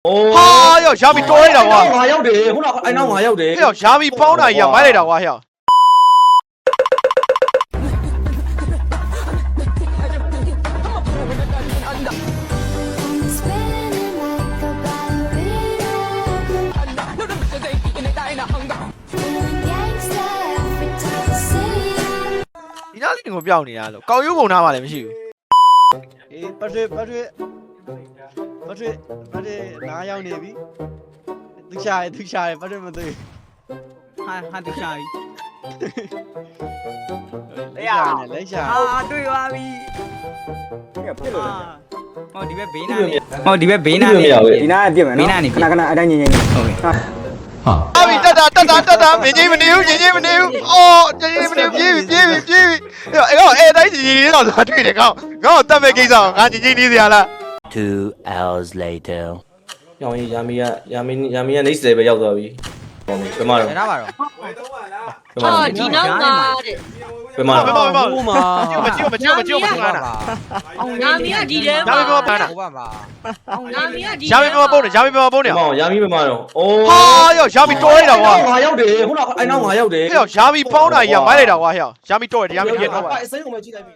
ဟာယောရာမီတော်လိုက်တာကွာ ငါရောက်တယ်ခုနအဲ့နောက်ငါရောက်တယ် ဟဲ့ယောရာမီပေါင်းတာကြီးကမိုက်လိုက်တာကွာဟဲ့ယောဒီနားလေးကိုပြောင်းနေတာလို့ကောက်ရုပ်ပုံသားမှလည်းမရှိဘူး အေးပတ်နားရောက်နေပြီသူရှာတယ်ပတ်မသိ ဟာတူရှာပြီ လက်ရှာ ဟာတွေ့ပါပြီ ဖြစ်လို့ ဟောဒီဘက်ဘေးနာနေဟောဒီဘက်ဘေးနာနေ ဒီနားပြည့်မယ်နော်ခဏအတိုင်းငြိမ်ဟုတ်ကဲ့ အာဘီတက်တာမင်းကြီးမနေဘူးကြီးမနေဘူးအော်ကြီးမနေပြေးပြီအဲ့ကောင်အဲ့တိုင်းကြီးလေးတော့သွားတွေ့တယ်ကောင်တတ်မဲ့ကိစ္စငါကြီးနေစရာလား 2 hours later ရောင်ကြီးယာမီကနေစတယ်ပဲရောက်သွားပြီဘယ်မှာတော့ ရတာပါတော့ ဟာဒီနောက်မှာတဲ့ ဘယ်မှာ ဘယ်မှာမကြည့်ငါနာ နာမည်ကဒီထဲ ဒါ မှာ ပေမဲ့ဘာနာ ဟုတ်ပါပါ နာမည်ကဒီ ရာမီပုံနေရာမီပုံနေ မောင်ယာမီဘယ်မှာတော့အိုး ဟာယောရာမီတော်လိုက်တာကွာ ငါရောက်တယ်ခုနအဲ့နောက်ငါရောက်တယ် ဟဲ့ယောရာမီပေါင်းတာကြီးကမိုက်လိုက်တာကွာဟဲ့ယောရာမီတော်တယ်ရာမီပြည့်တော့ပါ အစိမ်းကိုမကြည့်လိုက်ပြီ